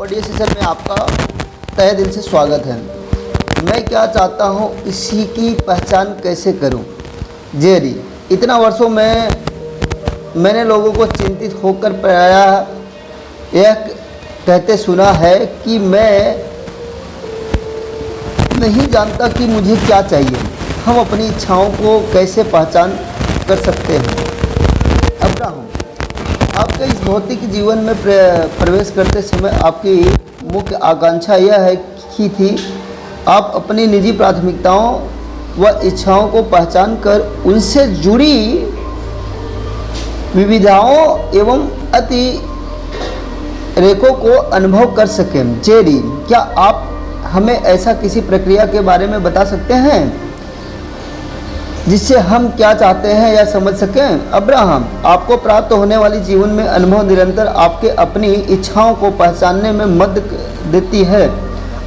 Audio session में आपका तहे दिल से स्वागत है। मैं क्या चाहता हूँ इसी की पहचान कैसे करूँ। जेरी, इतना वर्षों में मैंने लोगों को चिंतित होकर पाया यह कहते सुना है कि मैं नहीं जानता कि मुझे क्या चाहिए। हम अपनी इच्छाओं को कैसे पहचान कर सकते हैं। अब्राहम, आपके इस भौतिक जीवन में प्रवेश करते समय आपकी मुख्य आकांक्षा यह है कि थी आप अपनी निजी प्राथमिकताओं व इच्छाओं को पहचान कर उनसे जुड़ी विविधताओं एवं अतिरेकों को अनुभव कर सकें। जेरी, क्या आप हमें ऐसा किसी प्रक्रिया के बारे में बता सकते हैं जिससे हम क्या चाहते हैं या समझ सकें। अब्राहम, आपको प्राप्त होने वाली जीवन में अनुभव निरंतर आपके अपनी इच्छाओं को पहचानने में मदद देती है।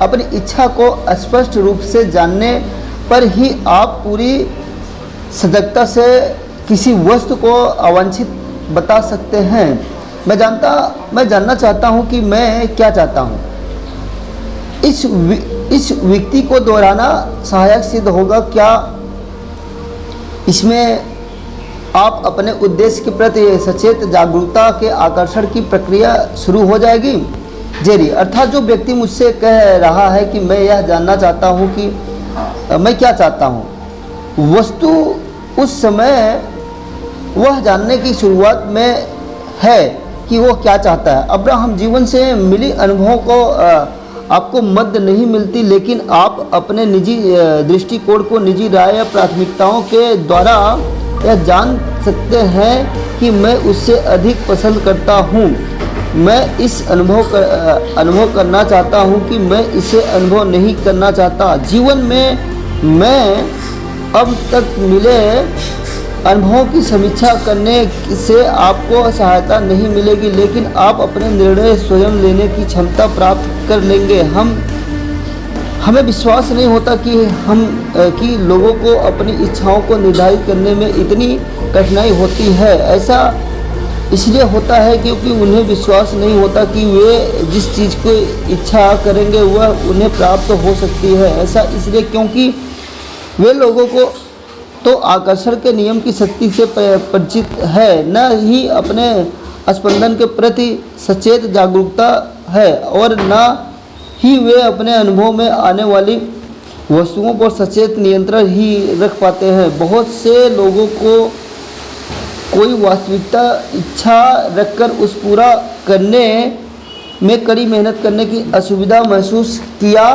अपनी इच्छा को स्पष्ट रूप से जानने पर ही आप पूरी सजगता से किसी वस्तु को अवांछित बता सकते हैं। मैं जानना चाहता हूं कि मैं क्या चाहता हूं। इस व्यक्ति को दोहराना सहायक सिद्ध होगा। क्या इसमें आप अपने उद्देश्य के प्रति सचेत जागरूकता के आकर्षण की प्रक्रिया शुरू हो जाएगी। जेरी, अर्थात जो व्यक्ति मुझसे कह रहा है कि मैं यह जानना चाहता हूँ कि मैं क्या चाहता हूँ, वस्तु उस समय वह जानने की शुरुआत में है कि वो क्या चाहता है। अब्राहम, जीवन से मिली अनुभवों को आपको मद नहीं मिलती, लेकिन आप अपने निजी दृष्टिकोण को निजी राय या प्राथमिकताओं के द्वारा यह जान सकते हैं कि मैं उससे अधिक पसंद करता हूँ। मैं इस अनुभव करना चाहता हूँ कि मैं इसे अनुभव नहीं करना चाहता। जीवन में मैं अब तक मिले अनुभवों की समीक्षा करने से आपको सहायता नहीं मिलेगी, लेकिन आप अपने निर्णय स्वयं लेने की क्षमता प्राप्त कर लेंगे। हमें विश्वास नहीं होता कि लोगों को अपनी इच्छाओं को निर्धारित करने में इतनी कठिनाई होती है। ऐसा इसलिए होता है क्योंकि उन्हें विश्वास नहीं होता कि वे जिस चीज़ को इच्छा करेंगे वह उन्हें प्राप्त हो सकती है। ऐसा इसलिए क्योंकि वे लोगों को तो आकर्षण के नियम की शक्ति से परिचित है, न ही अपने स्पंदन के प्रति सचेत जागरूकता है, और न ही वे अपने अनुभव में आने वाली वस्तुओं पर सचेत नियंत्रण ही रख पाते हैं। बहुत से लोगों को कोई वास्तविकता इच्छा रखकर उस पूरा करने में कड़ी मेहनत करने की असुविधा महसूस किया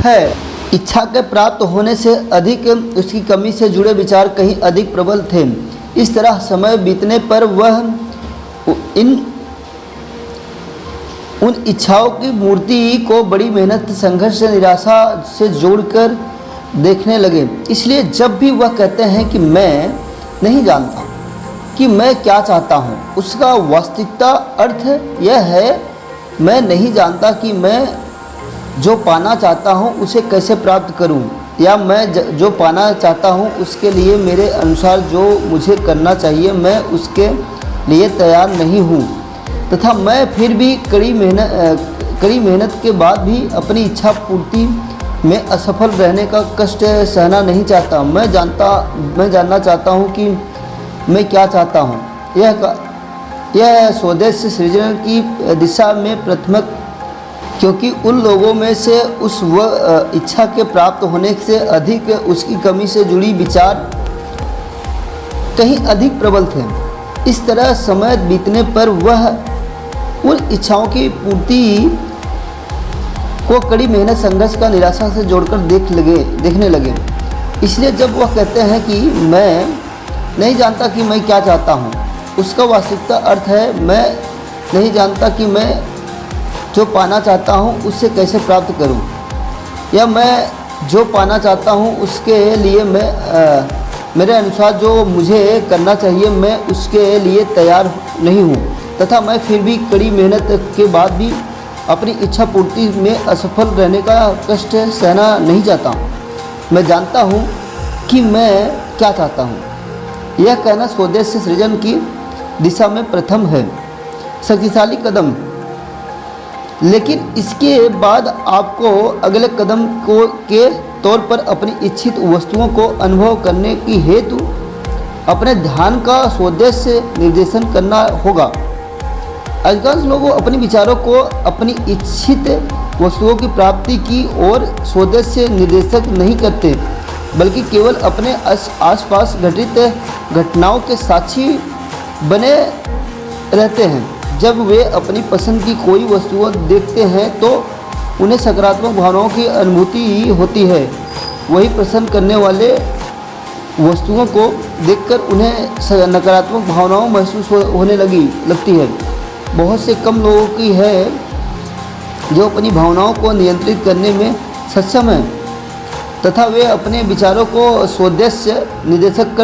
है। इच्छा के प्राप्त होने से अधिक उसकी कमी से जुड़े विचार कहीं अधिक प्रबल थे। इस तरह समय बीतने पर वह उन इच्छाओं की मूर्ति को बड़ी मेहनत, संघर्ष, निराशा से जोड़कर देखने लगे। इसलिए जब भी वह कहते हैं कि मैं नहीं जानता कि मैं क्या चाहता हूँ, उसका वास्तविकता अर्थ यह है, मैं नहीं जानता कि मैं जो पाना चाहता हूँ उसे कैसे प्राप्त करूँ, या मैं जो पाना चाहता हूँ उसके लिए मेरे अनुसार जो मुझे करना चाहिए मैं उसके लिए तैयार नहीं हूँ, तथा मैं फिर भी कड़ी मेहनत के बाद भी अपनी इच्छा पूर्ति में असफल रहने का कष्ट सहना नहीं चाहता। मैं जानना चाहता हूँ कि मैं क्या चाहता हूँ। यह स्वदेश सृजन की दिशा में प्राथमिक, क्योंकि उन लोगों में से उस इच्छा के प्राप्त होने से अधिक उसकी कमी से जुड़ी विचार कहीं अधिक प्रबल थे। इस तरह समय बीतने पर वह उन इच्छाओं की पूर्ति को कड़ी मेहनत, संघर्ष का निराशा से जोड़कर देखने लगे। इसलिए जब वह कहते हैं कि मैं नहीं जानता कि मैं क्या चाहता हूँ, उसका वास्तविकता अर्थ है, मैं नहीं जानता कि मैं जो पाना चाहता हूँ उससे कैसे प्राप्त करूँ, या मैं जो पाना चाहता हूँ उसके लिए मेरे अनुसार जो मुझे करना चाहिए मैं उसके लिए तैयार नहीं हूँ, तथा मैं फिर भी कड़ी मेहनत के बाद भी अपनी इच्छा पूर्ति में असफल रहने का कष्ट सहना नहीं चाहता। मैं जानता हूँ कि मैं क्या चाहता हूँ। यह कहना स्वदेश सृजन की दिशा में प्रथम है शक्तिशाली कदम। लेकिन इसके बाद आपको अगले कदम को के तौर पर अपनी इच्छित वस्तुओं को अनुभव करने की हेतु अपने ध्यान का स्वोद्देश्य निर्देशन करना होगा। अधिकांश लोग अपने विचारों को अपनी इच्छित वस्तुओं की प्राप्ति की ओर स्वोद्देश्य निर्देशक नहीं करते, बल्कि केवल अपने आसपास घटित घटनाओं के साक्षी बने रहते हैं। जब वे अपनी पसंद की कोई वस्तुओं देखते हैं तो उन्हें सकारात्मक भावनाओं की अनुभूति होती है। वही पसंद करने वाले वस्तुओं को देखकर उन्हें नकारात्मक भावनाओं महसूस होने लगती है। बहुत से कम लोगों की है जो अपनी भावनाओं को नियंत्रित करने में सक्षम हैं तथा वे अपने विचारों को स्वोद्देश्य निर्देशक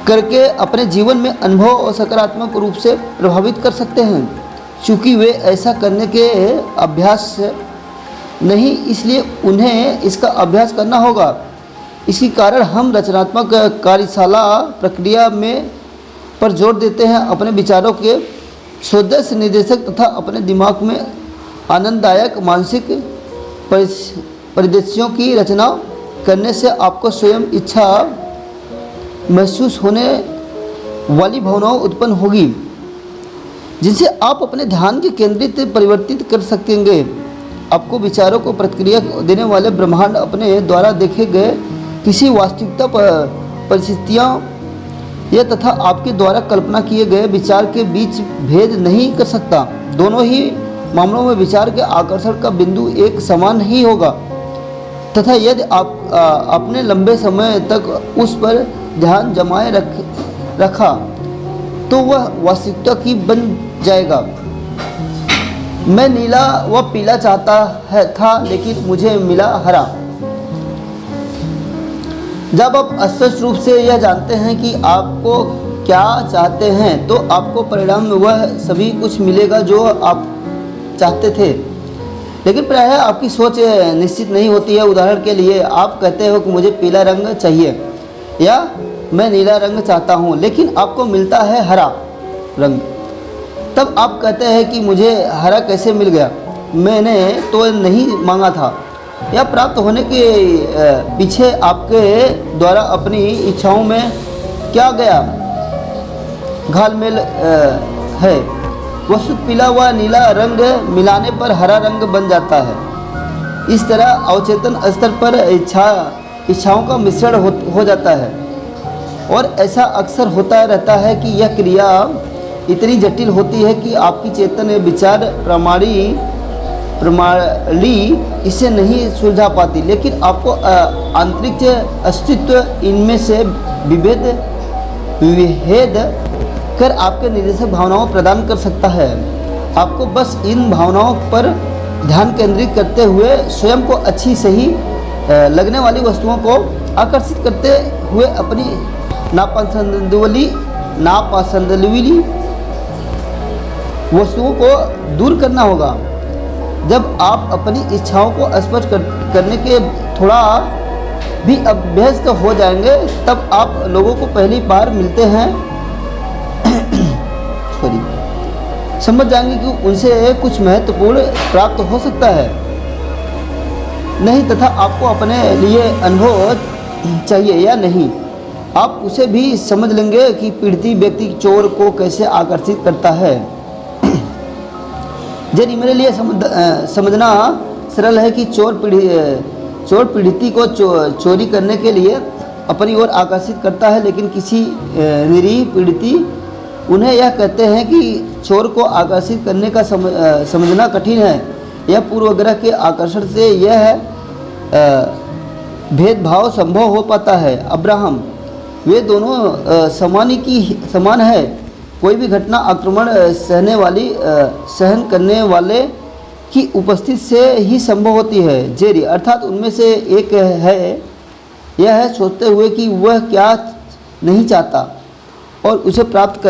करके अपने जीवन में अनुभव और सकारात्मक रूप से प्रभावित कर सकते हैं। चूँकि वे ऐसा करने के अभ्यास नहीं, इसलिए उन्हें इसका अभ्यास करना होगा। इसी कारण हम रचनात्मक कार्यशाला प्रक्रिया में पर जोर देते हैं। अपने विचारों के स्वोद्देश्य निर्देशक तथा अपने दिमाग में आनंददायक मानसिक परिदृश्यों की रचना करने से आपको स्वयं इच्छा महसूस होने वाली भावनाओं उत्पन्न होगी, जिनसे आप अपने ध्यान के केंद्रित परिवर्तित कर सकेंगे। आपको विचारों को प्रतिक्रिया देने वाले ब्रह्मांड अपने द्वारा देखे गए किसी वास्तविकता परिस्थितियाँ या तथा आपके द्वारा कल्पना किए गए विचार के बीच भेद नहीं कर सकता। दोनों ही मामलों में विचार के आकर्षण का बिंदु एक समान ही होगा तथा यदि आप अपने लंबे समय तक उस पर ध्यान जमाए रखा तो वह वास्तविकता की बन जाएगा। मैं नीला व पीला चाहता था लेकिन मुझे मिला हरा। जब आप स्पष्ट रूप से यह जानते हैं कि आपको क्या चाहते हैं तो आपको परिणाम में वह सभी कुछ मिलेगा जो आप चाहते थे। लेकिन प्रायः आपकी सोच निश्चित नहीं होती है। उदाहरण के लिए आप कहते हो कि मुझे पीला रंग चाहिए या मैं नीला रंग चाहता हूँ, लेकिन आपको मिलता है हरा रंग। तब आप कहते हैं कि मुझे हरा कैसे मिल गया, मैंने तो नहीं मांगा था। या प्राप्त होने के पीछे आपके द्वारा अपनी इच्छाओं में क्या गया घालमेल है। वस्तु पीला व नीला रंग मिलाने पर हरा रंग बन जाता है। इस तरह अवचेतन स्तर पर इच्छाओं का मिश्रण हो जाता है और ऐसा अक्सर होता रहता है कि यह क्रिया इतनी जटिल होती है कि आपकी चेतन विचार प्रणाली इसे नहीं सुलझा पाती। लेकिन आपको आंतरिक अस्तित्व इनमें से विभेद कर आपके निर्देशक भावनाओं प्रदान कर सकता है। आपको बस इन भावनाओं पर ध्यान केंद्रित करते हुए स्वयं को अच्छी सही लगने वाली वस्तुओं को आकर्षित करते हुए अपनी नापसंदीली वस्तुओं को दूर करना होगा। जब आप अपनी इच्छाओं को स्पष्ट करने के थोड़ा भी अभ्यस्त हो जाएंगे तब आप लोगों को पहली बार मिलते हैं समझ जाएंगे कि उनसे कुछ महत्वपूर्ण प्राप्त हो सकता है नहीं तथा आपको अपने लिए अनुभव चाहिए या नहीं। आप उसे भी समझ लेंगे कि पीड़ित व्यक्ति चोर को कैसे आकर्षित करता है। यदि मेरे लिए समझना सरल है कि चोर पीड़ित को चोरी करने के लिए अपनी ओर आकर्षित करता है, लेकिन किसी निरीह पीड़ित उन्हें यह कहते हैं कि चोर को आकर्षित करने का समझना कठिन है। यह पूर्वग्रह के आकर्षण से यह भेदभाव संभव हो पाता है। अब्राहम वे दोनों समान है। कोई भी घटना आक्रमण सहन करने वाले की उपस्थिति से ही संभव होती है। जेरी अर्थात उनमें से एक है यह है सोचते हुए कि वह क्या नहीं चाहता और उसे प्राप्त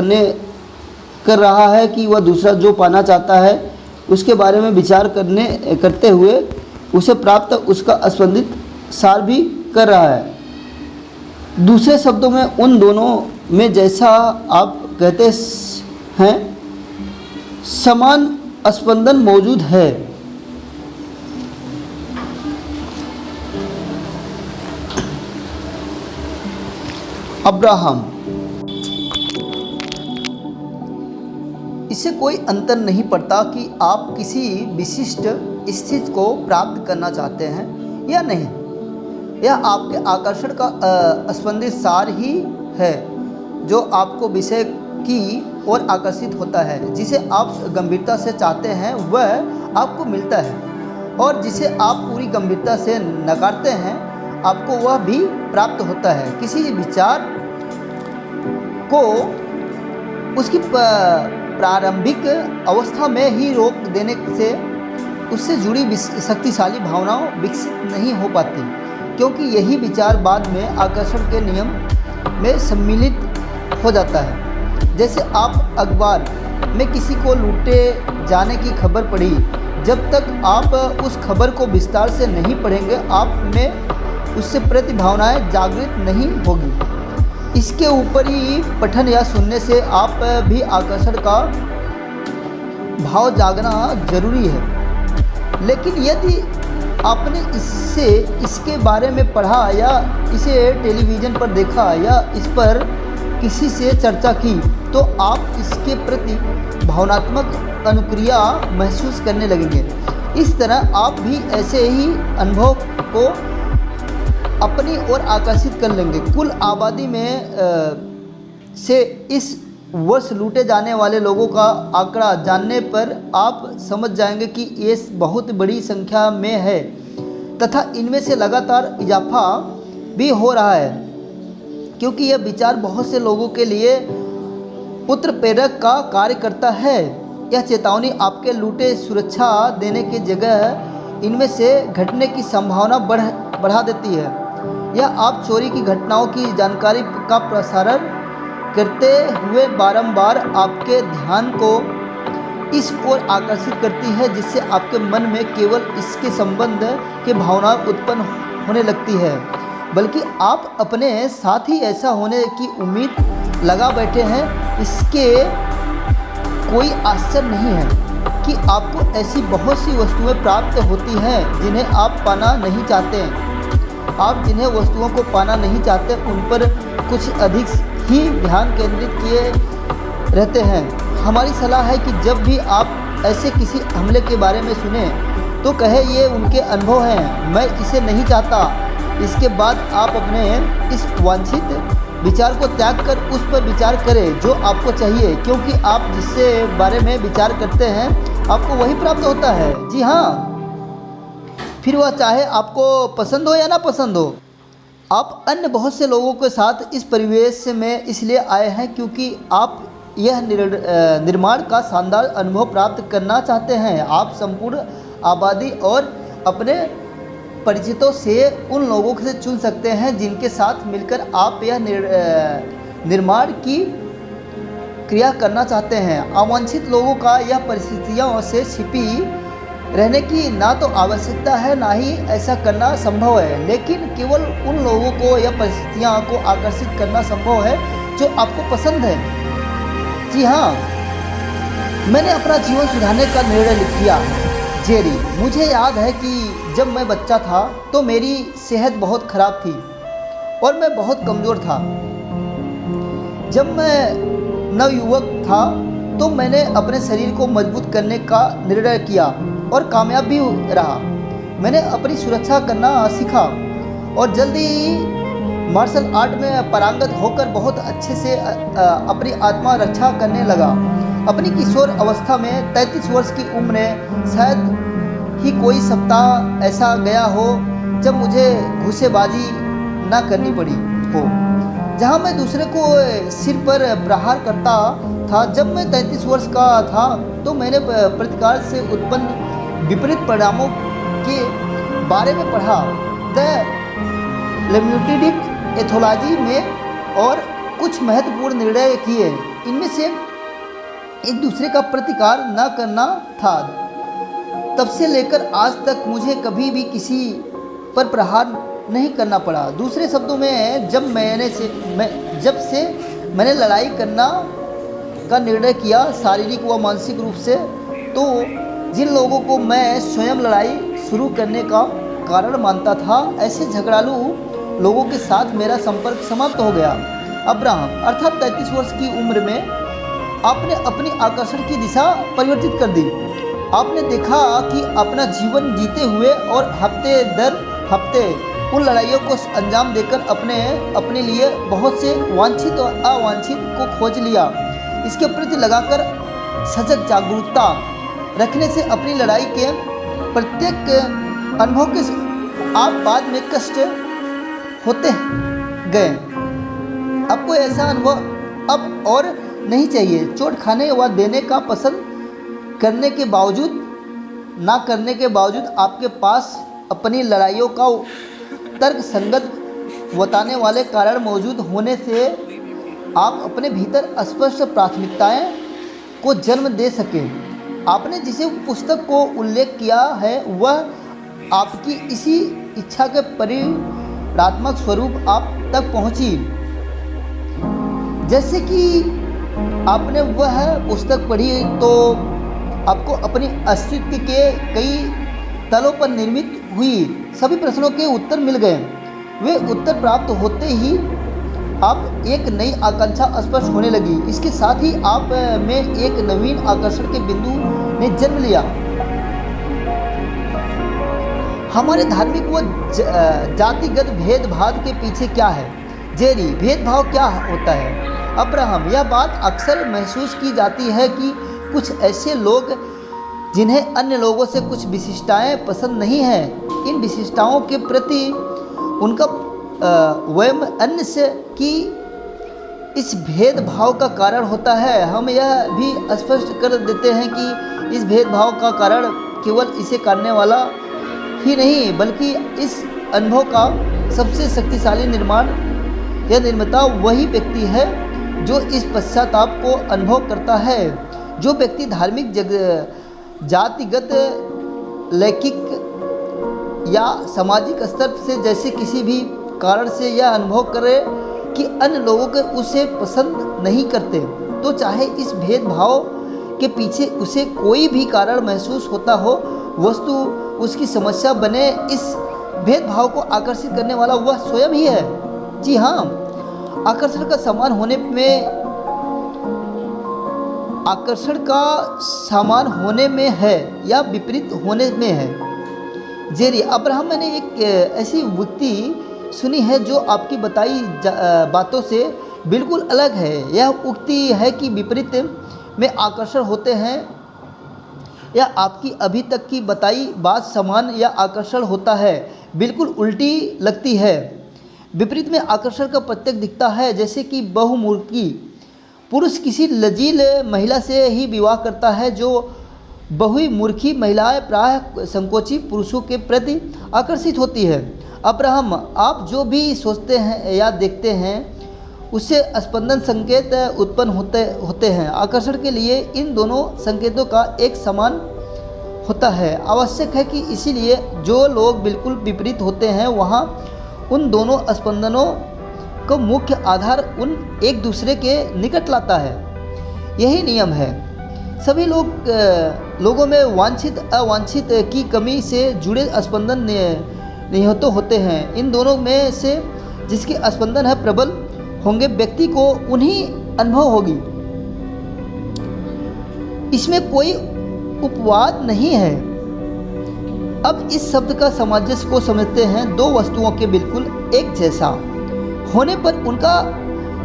कर रहा है कि वह दूसरा जो पाना चाहता है उसके बारे में विचार करते हुए उसे प्राप्त उसका स्पंदित सार भी कर रहा है। दूसरे शब्दों में उन दोनों में जैसा आप कहते हैं समान स्पंदन मौजूद है। अब्राहम, इससे कोई अंतर नहीं पड़ता कि आप किसी विशिष्ट स्थिति को प्राप्त करना चाहते हैं या नहीं, यह आपके आकर्षण का स्पंदित सार ही है जो आपको विषय की ओर आकर्षित होता है। जिसे आप गंभीरता से चाहते हैं वह आपको मिलता है, और जिसे आप पूरी गंभीरता से नकारते हैं आपको वह भी प्राप्त होता है। किसी विचार को उसकी प्रारंभिक अवस्था में ही रोक देने से उससे जुड़ी शक्तिशाली भावनाएं विकसित नहीं हो पाती, क्योंकि यही विचार बाद में आकर्षण के नियम में सम्मिलित हो जाता है। जैसे आप अखबार में किसी को लूटे जाने की खबर पढ़ी, जब तक आप उस खबर को विस्तार से नहीं पढ़ेंगे आप में उससे प्रति भावनाएं जागृत नहीं होगी। इसके ऊपर ही पठन या सुनने से आप भी आकर्षण का भाव जागना जरूरी है। लेकिन यदि आपने इसके बारे में पढ़ा या इसे टेलीविज़न पर देखा या इस पर किसी से चर्चा की, तो आप इसके प्रति भावनात्मक अनुक्रिया महसूस करने लगेंगे। इस तरह आप भी ऐसे ही अनुभव को अपनी ओर आकर्षित कर लेंगे। कुल आबादी में से इस वर्ष लूटे जाने वाले लोगों का आंकड़ा जानने पर आप समझ जाएंगे कि ये बहुत बड़ी संख्या में है तथा इनमें से लगातार इजाफा भी हो रहा है, क्योंकि यह विचार बहुत से लोगों के लिए उत्प्रेरक का कार्य करता है। यह चेतावनी आपके लूटे सुरक्षा देने की जगह इनमें से घटने की संभावना बढ़ा देती है। यह आप चोरी की घटनाओं की जानकारी का प्रसारण करते हुए बारंबार आपके ध्यान को इस ओर आकर्षित करती है, जिससे आपके मन में केवल इसके संबंध के भावनाएं उत्पन्न होने लगती है, बल्कि आप अपने साथ ही ऐसा होने की उम्मीद लगा बैठे हैं। इसके कोई आश्चर्य नहीं है कि आपको ऐसी बहुत सी वस्तुएं प्राप्त होती हैं जिन्हें आप पाना नहीं चाहते। आप जिन्हें वस्तुओं को पाना नहीं चाहते उन पर कुछ अधिक ही ध्यान केंद्रित किए रहते हैं। हमारी सलाह है कि जब भी आप ऐसे किसी हमले के बारे में सुने तो कहे ये उनके अनुभव हैं, मैं इसे नहीं चाहता। इसके बाद आप अपने इस वांछित विचार को त्याग कर उस पर विचार करें जो आपको चाहिए, क्योंकि आप जिससे बारे में विचार करते हैं आपको वही प्राप्त होता है। जी हाँ, फिर वह चाहे आपको पसंद हो या ना पसंद हो। आप अन्य बहुत से लोगों के साथ इस परिवेश में इसलिए आए हैं क्योंकि आप यह निर्माण का शानदार अनुभव प्राप्त करना चाहते हैं। आप संपूर्ण आबादी और अपने परिचितों से उन लोगों से चुन सकते हैं जिनके साथ मिलकर आप यह निर्माण की क्रिया करना चाहते हैं। अवांछित लोगों का यह परिस्थितियों से छिपी रहने की ना तो आवश्यकता है ना ही ऐसा करना संभव है, लेकिन केवल उन लोगों को या परिस्थितियों को आकर्षित करना संभव है जो आपको पसंद है। जी हाँ, मैंने अपना जीवन सुधारने का निर्णय लिया। जेरी, मुझे याद है कि जब मैं बच्चा था तो मेरी सेहत बहुत खराब थी और मैं बहुत कमज़ोर था। जब मैं नवयुवक था तो मैंने अपने शरीर को मजबूत करने का निर्णय किया और कामयाब भी रहा। मैंने अपनी सुरक्षा करना सीखा और जल्दी मार्शल आर्ट में पारंगत होकर बहुत अच्छे से अपनी आत्मा रक्षा करने लगा। अपनी किशोर अवस्था में 33 वर्ष की उम्र में शायद ही कोई सप्ताह ऐसा गया हो जब मुझे घुसेबाजी ना करनी पड़ी हो, जहां मैं दूसरे को सिर पर प्रहार करता था। जब मैं 33 वर्ष का था तो मैंने प्रतिकार से उत्पन्न विपरीत परिणामों के बारे में पढ़ा, द लेम्यूटिडिक एथोलॉजी में, और कुछ महत्वपूर्ण निर्णय किए। इनमें से एक दूसरे का प्रतिकार न करना था। तब से लेकर आज तक मुझे कभी भी किसी पर प्रहार नहीं करना पड़ा। दूसरे शब्दों में जब से मैंने लड़ाई करना का निर्णय किया, शारीरिक व मानसिक रूप से, तो जिन लोगों को मैं स्वयं लड़ाई शुरू करने का कारण मानता था, ऐसे झगड़ालू लोगों के साथ मेरा संपर्क समाप्त हो गया। अब्राहम अर्थात 33 वर्ष की उम्र में आपने अपनी आकर्षण की दिशा परिवर्तित कर दी। आपने देखा कि अपना जीवन जीते हुए और हफ्ते दर हफ्ते उन लड़ाइयों को अंजाम देकर अपने लिए बहुत से वांछित और अवांछित को खोज लिया। इसके प्रति लगाकर सजग जागरूकता रखने से अपनी लड़ाई के प्रत्येक अनुभव के आप बाद में कष्ट होते गए। आपको ऐसा अनुभव अब और नहीं चाहिए। चोट खाने व देने का पसंद करने के बावजूद ना करने के बावजूद आपके पास अपनी लड़ाइयों का तर्क संगत बताने वाले कारण मौजूद होने से आप अपने भीतर स्पष्ट प्राथमिकताएं को जन्म दे सकें। आपने जिसे पुस्तक को उल्लेख किया है वह आपकी इसी इच्छा के परिणात्मक स्वरूप आप तक पहुंची। जैसे कि आपने वह पुस्तक पढ़ी तो आपको अपनी अस्तित्व के कई तलों पर निर्मित हुई सभी प्रश्नों के उत्तर मिल गए। वे उत्तर प्राप्त होते ही आप एक नई आकांक्षा स्पष्ट होने लगी। इसके साथ ही आप में एक नवीन आकर्षण के बिंदु ने जन्म लिया। हमारे धार्मिक व जातिगत भेदभाव के पीछे क्या है? जेरी, भेदभाव क्या होता है? अब्राहम, यह बात अक्सर महसूस की जाती है कि कुछ ऐसे लोग जिन्हें अन्य लोगों से कुछ विशिष्टताएं पसंद नहीं हैं, इन विशिष्टताओं के प्रति उनका वयम अन्य से कि इस भेदभाव का कारण होता है। हम यह भी स्पष्ट कर देते हैं कि इस भेदभाव का कारण केवल इसे करने वाला ही नहीं बल्कि इस अनुभव का सबसे शक्तिशाली निर्माता वही व्यक्ति है जो इस पश्चाताप को अनुभव करता है। जो व्यक्ति धार्मिक जातिगत लैंगिक या सामाजिक स्तर से जैसे किसी भी कारण से यह अनुभव करे कि अन्य लोगों के उसे पसंद नहीं करते, तो चाहे इस भेदभाव के पीछे उसे कोई भी कारण महसूस होता हो, वस्तु उसकी समस्या बने। इस भेदभाव को आकर्षित करने वाला वह स्वयं ही है। जी हाँ, आकर्षण का समान होने में है या विपरीत होने में है। जेरी, अब्राहम, मैंने एक ऐसी उक्ति सुनी है जो आपकी बताई बातों से बिल्कुल अलग है। यह उक्ति है कि विपरीत में आकर्षण होते हैं। यह आपकी अभी तक की बताई बात समान या आकर्षण होता है बिल्कुल उल्टी लगती है। विपरीत में आकर्षण का प्रत्येक दिखता है, जैसे कि बहुमुखी पुरुष किसी लजील महिला से ही विवाह करता है। जो बहुमुखी महिलाएं प्रायः संकोची पुरुषों के प्रति आकर्षित होती है। अब्राहम, आप जो भी सोचते हैं या देखते हैं उससे स्पंदन संकेत उत्पन्न होते हैं। आकर्षण के लिए इन दोनों संकेतों का एक समान होता है आवश्यक है कि इसीलिए जो लोग बिल्कुल विपरीत होते हैं वहाँ उन दोनों स्पंदनों को मुख्य आधार उन एक दूसरे के निकट लाता है। यही नियम है। सभी लोगों में वांछित अवांछित की कमी से जुड़े स्पंदन निहित होते हैं। इन दोनों में से जिसके स्पंदन है प्रबल होंगे व्यक्ति को उन्हीं अनुभव होगी। इसमें कोई उपवाद नहीं है। अब इस शब्द का सामंजस्य को समझते हैं। दो वस्तुओं के बिल्कुल एक जैसा होने पर उनका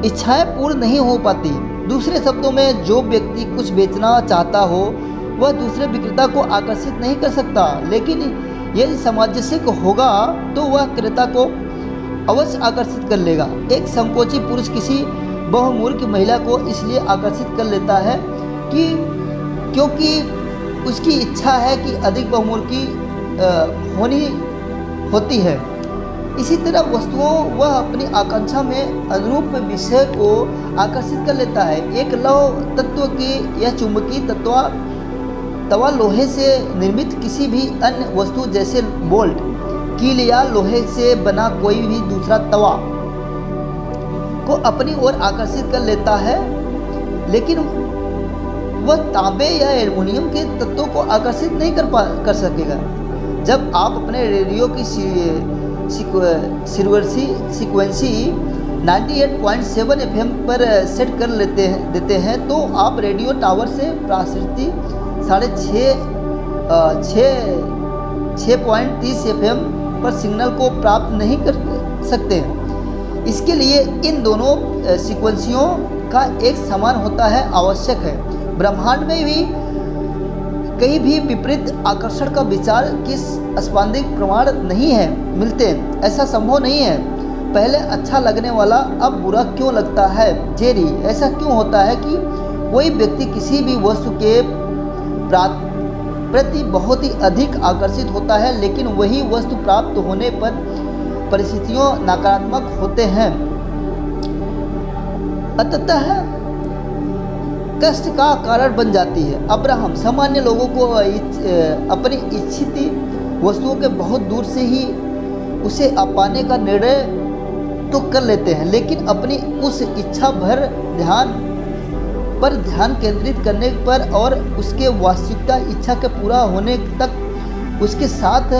इच्छाएं पूर्ण नहीं हो पाती। दूसरे शब्दों में, जो व्यक्ति कुछ बेचना चाहता हो वह दूसरे विक्रेता को आकर्षित नहीं कर सकता, लेकिन यदि सामंजस्य होगा तो वह क्रेता को अवश्य आकर्षित कर लेगा। एक संकोची पुरुष किसी बहुमूर्ख महिला को इसलिए आकर्षित कर लेता है कि क्योंकि उसकी इच्छा है कि अधिक बहुमूर्खी होनी होती है। इसी तरह वस्तुओं वह अपनी आकांक्षा में अनुरूप विषय को आकर्षित कर लेता है। एक लौह तत्व की या चुंबकीय तवा लोहे से निर्मित किसी भी अन्य वस्तु जैसे बोल्ट, कील या लोहे से बना कोई भी दूसरा तवा को अपनी ओर आकर्षित कर लेता है, लेकिन वह तांबे या एल्युमिनियम के तत्वों को आकर्षित नहीं कर सकेगा। जब आप अपने रेडियो की फ्रीक्वेंसी 98.7 FM पर सेट कर देते हैं तो आप रेडियो टावर से प्राकृति 6.30 FM पर सिग्नल को प्राप्त नहीं कर सकते। इसके लिए इन दोनों फ्रीक्वेंसियों का एक समान होता है आवश्यक है। ब्रह्मांड में भी कहीं भी विपरीत आकर्षण का विचार की स्पंदिक प्रमाण नहीं है मिलते, ऐसा संभव नहीं है। पहले अच्छा लगने वाला अब बुरा क्यों लगता है? जेरी, ऐसा क्यों होता है कि कोई व्यक्ति किसी भी वस्तु के प्रति बहुत ही अधिक आकर्षित होता है, लेकिन वही वस्तु प्राप्त होने पर परिस्थितियों नकारात्मक होते हैं, अंततः कष्ट का कारण बन जाती है। अब्राहम सामान्य लोगों को अपनी इच्छित वस्तुओं के बहुत दूर से ही उसे पाने का निर्णय तो कर लेते हैं, लेकिन अपनी उस इच्छा भर ध्यान केंद्रित करने पर और उसके वास्तविकता इच्छा के पूरा होने तक उसके साथ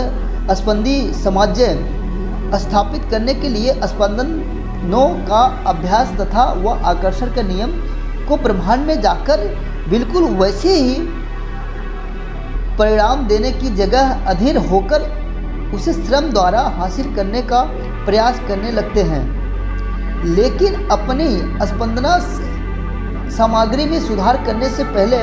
स्पंदी सामंजस्य स्थापित करने के लिए स्पंदनों का अभ्यास तथा वह आकर्षण के नियम को ब्रह्मांड में जाकर बिल्कुल वैसे ही परिणाम देने की जगह अधीर होकर उसे श्रम द्वारा हासिल करने का प्रयास करने लगते हैं। लेकिन अपनी स्पंदना सामग्री में सुधार करने से पहले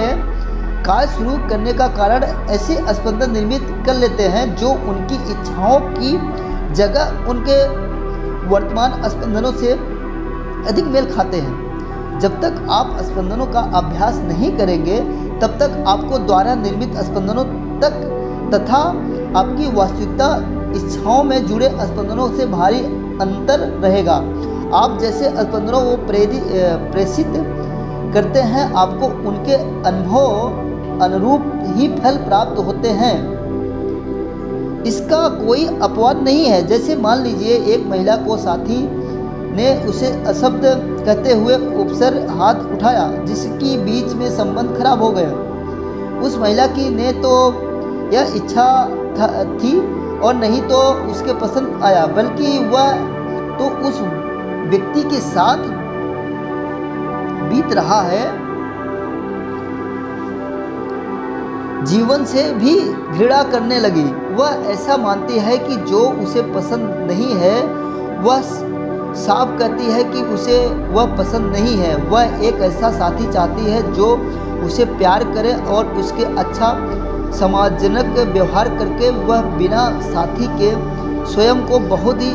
कार्य शुरू करने का कारण ऐसे स्पंदन निर्मित कर लेते हैं जो उनकी इच्छाओं की जगह उनके वर्तमान स्पंदनों से अधिक मेल खाते हैं। जब तक आप स्पंदनों का अभ्यास नहीं करेंगे तब तक आपको द्वारा निर्मित स्पंदनों तक तथा आपकी वास्तविकता इच्छाओं में जुड़े स्पंदनों से भारी अंतर रहेगा। आप जैसे स्पंदनों को प्रेषित करते हैं आपको उनके अनुभव अनुरूप ही फल प्राप्त होते हैं। इसका कोई अपवाद नहीं है। जैसे मान लीजिए एक महिला को साथी ने उसे अशब्द कहते हुए उपसर हाथ उठाया जिसकी बीच में संबंध खराब हो गया। उस महिला की ने तो यह इच्छा थी और नहीं तो उसके पसंद आया, बल्कि वह तो उस व्यक्ति के साथ बीत रहा है जीवन से भी घृणा करने लगी। वह ऐसा मानती है कि जो उसे पसंद नहीं है, वह साफ कहती है कि उसे वह पसंद नहीं है। वह एक ऐसा साथी चाहती है जो उसे प्यार करे और उसके अच्छा समाजजनक व्यवहार करके वह बिना साथी के स्वयं को बहुत ही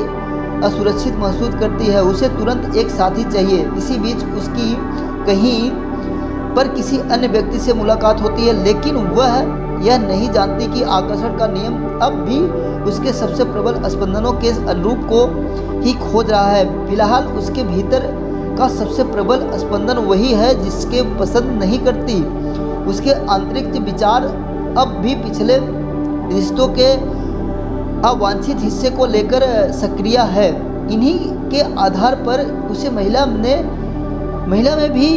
असुरक्षित महसूस करती है। उसे तुरंत एक साथी चाहिए। इसी बीच उसकी कहीं पर किसी अन्य व्यक्ति से मुलाकात होती है, लेकिन वह यह नहीं जानती कि आकर्षण का नियम अब भी उसके सबसे प्रबल स्पंदनों के अनुरूप को ही खोज रहा है। फिलहाल उसके भीतर का सबसे प्रबल स्पंदन वही है जिसके पसंद नहीं करती। उसके आंतरिक विचार अब भी पिछले रिश्तों के अवांछित हिस्से को लेकर सक्रिय है। इन्हीं के आधार पर उसे महिला में भी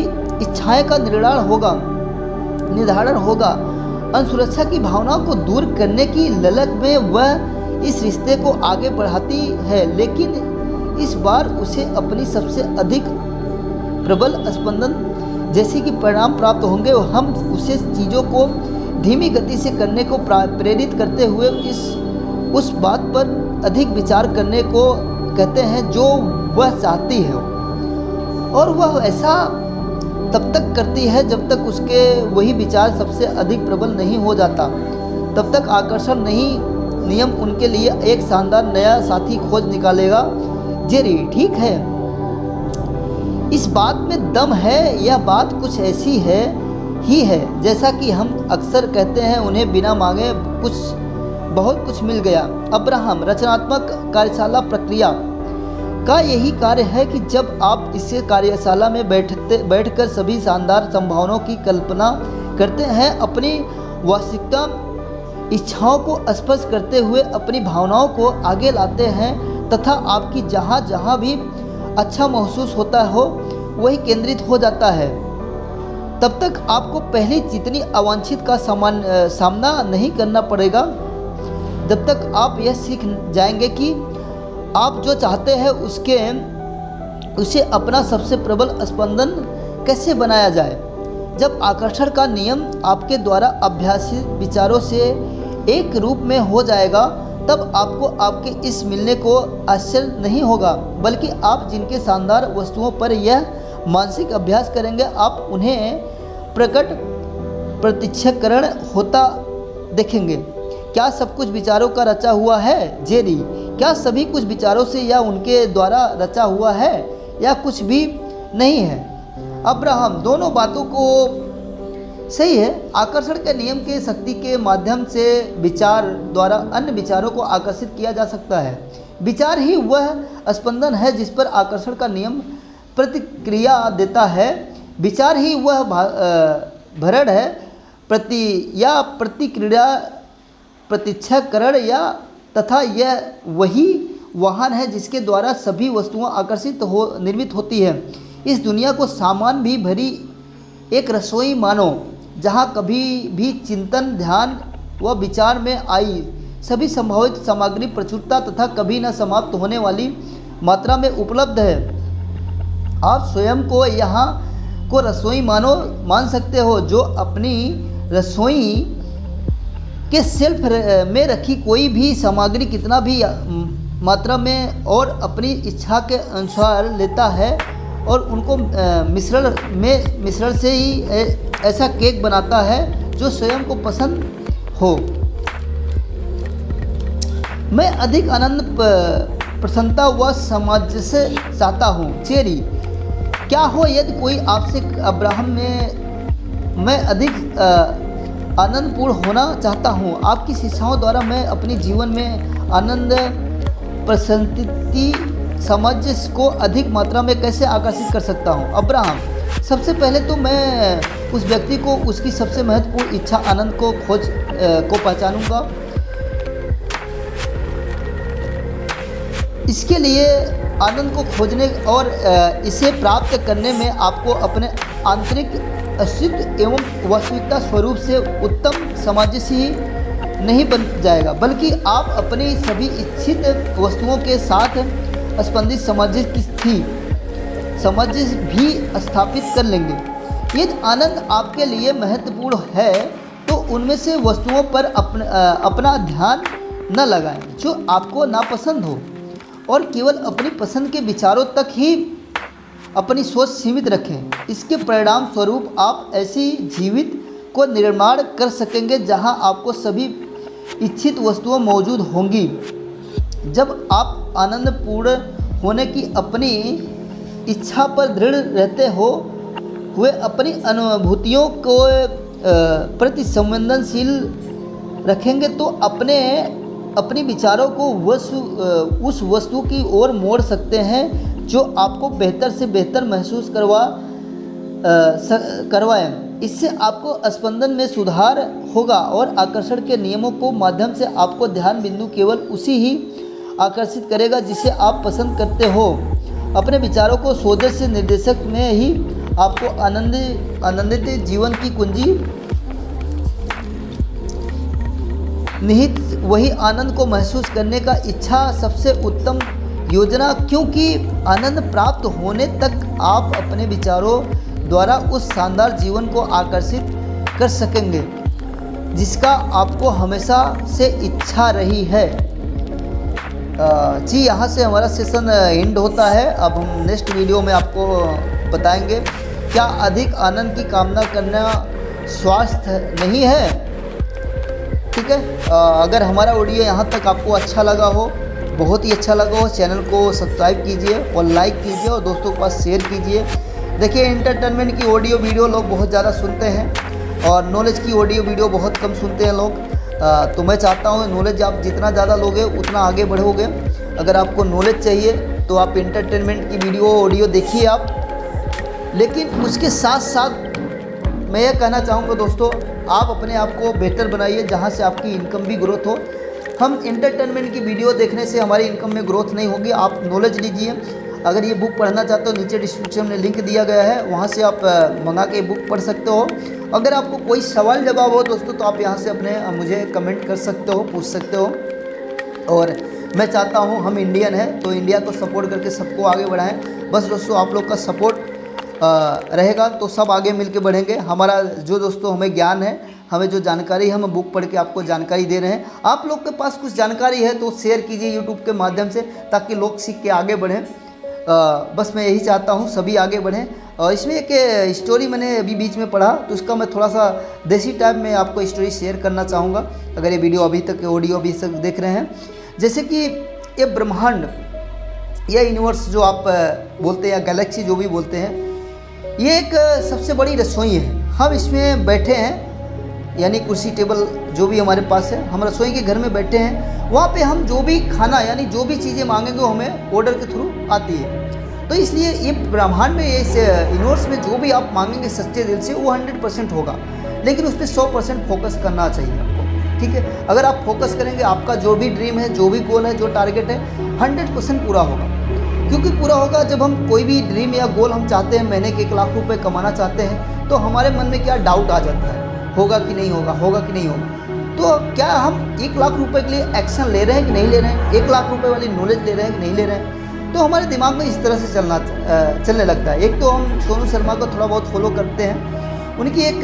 इच्छाएं का निर्धारण होगा। असुरक्षा की भावनाओं को दूर करने की ललक में वह इस रिश्ते को आगे बढ़ाती है, लेकिन इस बार उसे अपनी सबसे अधिक प्रबल स्पंदन जैसे कि परिणाम प्राप्त होंगे। हम उसे चीज़ों को धीमी गति से करने को प्रेरित करते हुए उस बात पर अधिक विचार करने को कहते हैं जो वह चाहती है, और वह ऐसा तब तक करती है जब तक उसके वही विचार सबसे अधिक प्रबल नहीं हो जाता। तब तक आकर्षण नहीं नियम उनके लिए एक शानदार नया साथी खोज निकालेगा। जेरी, ठीक है, इस बात में दम है। यह बात कुछ ऐसी है ही है जैसा कि हम अक्सर कहते हैं, उन्हें बिना मांगे बहुत कुछ मिल गया। अब्राहम, रचनात्मक कार्यशाला प्रक्रिया का यही कार्य है कि जब आप इस कार्यशाला में बैठकर सभी शानदार संभावनाओं की कल्पना करते हैं, अपनी वास्तविकता इच्छाओं को स्पर्श करते हुए अपनी भावनाओं को आगे लाते हैं तथा आपकी जहाँ भी अच्छा महसूस होता हो वही केंद्रित हो जाता है। तब तक आपको पहले जितनी अवांछित का सामना नहीं करना पड़ेगा, जब तक आप यह सीख जाएंगे कि आप जो चाहते हैं उसे अपना सबसे प्रबल स्पंदन कैसे बनाया जाए। जब आकर्षण का नियम आपके द्वारा अभ्यासित विचारों से एक रूप में हो जाएगा, तब आपको आपके इस मिलने को आश्चर्य नहीं होगा, बल्कि आप जिनके शानदार वस्तुओं पर यह मानसिक अभ्यास करेंगे, आप उन्हें प्रकट प्रत्यक्षकरण होता देखेंगे। क्या सब कुछ विचारों का रचा हुआ है जेरी? क्या सभी कुछ विचारों से या उनके द्वारा रचा हुआ है, या कुछ भी नहीं है? अब्राहम, दोनों बातों को सही है। आकर्षण के नियम के शक्ति के माध्यम से विचार द्वारा अन्य विचारों को आकर्षित किया जा सकता है। विचार ही वह स्पंदन है जिस पर आकर्षण का नियम प्रतिक्रिया देता है। विचार ही वह भरण है प्रतिक्रिया प्रत्यक्षकरण या तथा यह वही वाहन है जिसके द्वारा सभी वस्तुएं निर्मित होती है। इस दुनिया को सामान भी भरी एक रसोई मानो, जहाँ कभी भी चिंतन, ध्यान व विचार में आई सभी संभावित सामग्री प्रचुरता तथा कभी न समाप्त होने वाली मात्रा में उपलब्ध है। आप स्वयं को यहाँ को रसोई मान सकते हो, जो अपनी रसोई के शेल्फ में रखी कोई भी सामग्री कितना भी मात्रा में और अपनी इच्छा के अनुसार लेता है और उनको मिश्रण से ही ऐसा केक बनाता है जो स्वयं को पसंद हो। मैं अधिक आनंद, प्रसन्नता व सामंजस्य चाहता हूँ चेरी। क्या हो यदि कोई आपसे अब्राहम में मैं अधिक आनंदपूर्ण होना चाहता हूँ। आपकी शिक्षाओं द्वारा मैं अपने जीवन में आनंद, प्रसन्नता, समझ को अधिक मात्रा में कैसे आकर्षित कर सकता हूँ? अब्राहम, सबसे पहले तो मैं उस व्यक्ति को उसकी सबसे महत्वपूर्ण इच्छा आनंद को पहचानूंगा। इसके लिए आनंद को खोजने और इसे प्राप्त करने में आपको अपने आंतरिक अस्तित्व एवं वास्तविकता स्वरूप से उत्तम सामंजस्य ही नहीं बन जाएगा, बल्कि आप अपनी सभी इच्छित वस्तुओं के साथ स्पंदित सामंजस्य भी स्थापित कर लेंगे। यदि आनंद आपके लिए महत्वपूर्ण है तो उनमें से वस्तुओं पर अपना ध्यान न लगाएं जो आपको नापसंद हो, और केवल अपनी पसंद के विचारों तक ही अपनी सोच सीमित रखें। इसके परिणाम स्वरूप आप ऐसी जीवित को निर्माण कर सकेंगे जहां आपको सभी इच्छित वस्तुएं मौजूद होंगी। जब आप आनंदपूर्ण होने की अपनी इच्छा पर दृढ़ रहते हो हुए अपनी अनुभूतियों को प्रति संवेदनशील रखेंगे तो अपने विचारों को उस वस्तु की ओर मोड़ सकते हैं जो आपको बेहतर से बेहतर महसूस करवाएं। इससे आपको स्पंदन में सुधार होगा और आकर्षण के नियमों को माध्यम से आपको ध्यान बिंदु केवल उसी ही आकर्षित करेगा जिसे आप पसंद करते हो। अपने विचारों को स्वदेश से निर्देशक में ही आपको आनंदित जीवन की कुंजी निहित वही आनंद को महसूस करने का इच्छा सबसे उत्तम योजना, क्योंकि आनंद प्राप्त होने तक आप अपने विचारों द्वारा उस शानदार जीवन को आकर्षित कर सकेंगे जिसका आपको हमेशा से इच्छा रही है। जी, यहाँ से हमारा सेशन एंड होता है। अब हम नेक्स्ट वीडियो में आपको बताएंगे क्या अधिक आनंद की कामना करना स्वास्थ्य नहीं है। ठीक है, अगर हमारा ऑडियो यहाँ तक आपको अच्छा लगा हो, बहुत ही अच्छा लगा हो, चैनल को सब्सक्राइब कीजिए और लाइक कीजिए और दोस्तों के पास शेयर कीजिए। देखिए, एंटरटेनमेंट की ऑडियो वीडियो लोग बहुत ज़्यादा सुनते हैं और नॉलेज की ऑडियो वीडियो बहुत कम सुनते हैं लोग। तो मैं चाहता हूँ नॉलेज आप जितना ज़्यादा लोगे उतना आगे बढ़ोगे। अगर आपको नॉलेज चाहिए तो आप एंटरटेनमेंट की वीडियो ऑडियो देखिए आप, लेकिन उसके साथ साथ मैं ये कहना चाहूँगा दोस्तों, आप अपने आप को बेहतर बनाइए जहाँ से आपकी इनकम भी ग्रोथ हो। हम एंटरटेनमेंट की वीडियो देखने से हमारी इनकम में ग्रोथ नहीं होगी। आप नॉलेज लीजिए, अगर ये बुक पढ़ना चाहते हो नीचे डिस्क्रिप्शन में लिंक दिया गया है, वहाँ से आप मंगा के बुक पढ़ सकते हो। अगर आपको कोई सवाल जवाब हो दोस्तों तो आप यहाँ से अपने मुझे कमेंट कर सकते हो, पूछ सकते हो। और मैं चाहता हूँ हम इंडियन हैं तो इंडिया को सपोर्ट करके सबको आगे बढ़ाएं। बस दोस्तों आप लोग का सपोर्ट रहेगा तो सब आगे मिल के बढ़ेंगे। हमारा जो दोस्तों हमें ज्ञान है, हमें जो जानकारी है, हम बुक पढ़ के आपको जानकारी दे रहे हैं। आप लोग के पास कुछ जानकारी है तो शेयर कीजिए यूट्यूब के माध्यम से, ताकि लोग सीख के आगे बढ़ें। बस मैं यही चाहता हूँ सभी आगे बढ़ें। और इसमें एक स्टोरी मैंने अभी बीच में पढ़ा तो उसका मैं थोड़ा सा देसी टाइप में आपको स्टोरी शेयर करना चाहूँगा, अगर ये वीडियो अभी तक ऑडियो अभी तक देख रहे हैं। जैसे कि ये ब्रह्मांड या यूनिवर्स जो आप बोलते हैं या गैलेक्सी जो भी बोलते हैं, ये एक सबसे बड़ी रसोई है। हम इसमें बैठे हैं, यानी कुर्सी टेबल जो भी हमारे पास है, हम रसोई के घर में बैठे हैं। वहाँ पे हम जो भी खाना यानी जो भी चीज़ें मांगेंगे वो हमें ऑर्डर के थ्रू आती है। तो इसलिए ये ब्रह्मांड में, इस यूनिवर्स में जो भी आप मांगेंगे सच्चे दिल से वो 100% होगा, लेकिन उस पर 100% फोकस करना चाहिए आपको। ठीक है, अगर आप फोकस करेंगे आपका जो भी ड्रीम है, जो भी गोल है, जो टारगेट है 100% पूरा होगा। क्योंकि पूरा होगा जब हम कोई भी ड्रीम या गोल हम चाहते हैं, महीने के 1 लाख रुपए कमाना चाहते हैं, तो हमारे मन में क्या डाउट आ जाता है, होगा कि नहीं होगा, होगा कि नहीं होगा। तो क्या हम 1 लाख रुपए के लिए एक्शन ले रहे हैं कि नहीं ले रहे हैं, 1 लाख रुपए वाली नॉलेज ले रहे हैं कि नहीं ले रहे हैं। तो हमारे दिमाग में इस तरह से चलने लगता है। एक तो हम सोनू शर्मा को थोड़ा बहुत फॉलो करते हैं, उनकी एक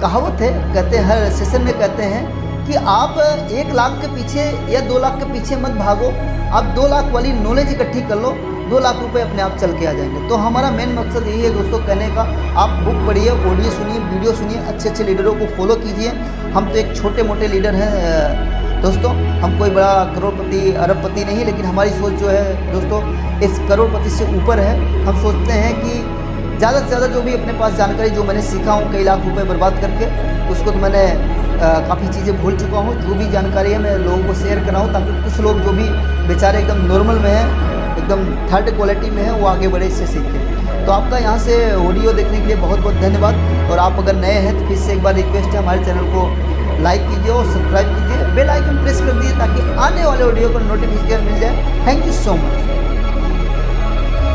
कहावत है, कहते हैं हर सेशन में कहते हैं कि आप 1 लाख के पीछे या 2 लाख के पीछे मत भागो, आप 2 लाख वाली नॉलेज इकट्ठी कर लो, 2 लाख रुपए अपने आप चल के आ जाएंगे। तो हमारा मेन मकसद यही है दोस्तों कहने का, आप बुक पढ़िए, ऑडियो सुनिए, वीडियो सुनिए, अच्छे अच्छे लीडरों को फॉलो कीजिए। हम तो एक छोटे मोटे लीडर हैं दोस्तों, हम कोई बड़ा करोड़पति अरबपति नहीं, लेकिन हमारी सोच जो है दोस्तों इस करोड़पति से ऊपर है। हम सोचते हैं कि ज़्यादा से ज़्यादा जो भी अपने पास जानकारी जो मैंने सीखा हूँ कई लाख रुपए बर्बाद करके, उसको तो मैंने काफ़ी चीज़ें भूल चुका हूँ। जो भी जानकारी है मैं लोगों को शेयर कर रहा हूँ, ताकि कुछ लोग जो भी बेचारे एकदम नॉर्मल में हैं, एकदम थर्ड क्वालिटी में है, वो आगे बढ़े, इससे सीखें। तो आपका यहाँ से ऑडियो देखने के लिए बहुत बहुत धन्यवाद। और आप अगर नए हैं तो फिर से एक बार रिक्वेस्ट है, हमारे चैनल को लाइक कीजिए और सब्सक्राइब कीजिए, बेल आइकन प्रेस कर दीजिए ताकि आने वाले ऑडियो को नोटिफिकेशन मिल जाए। Thank you so much.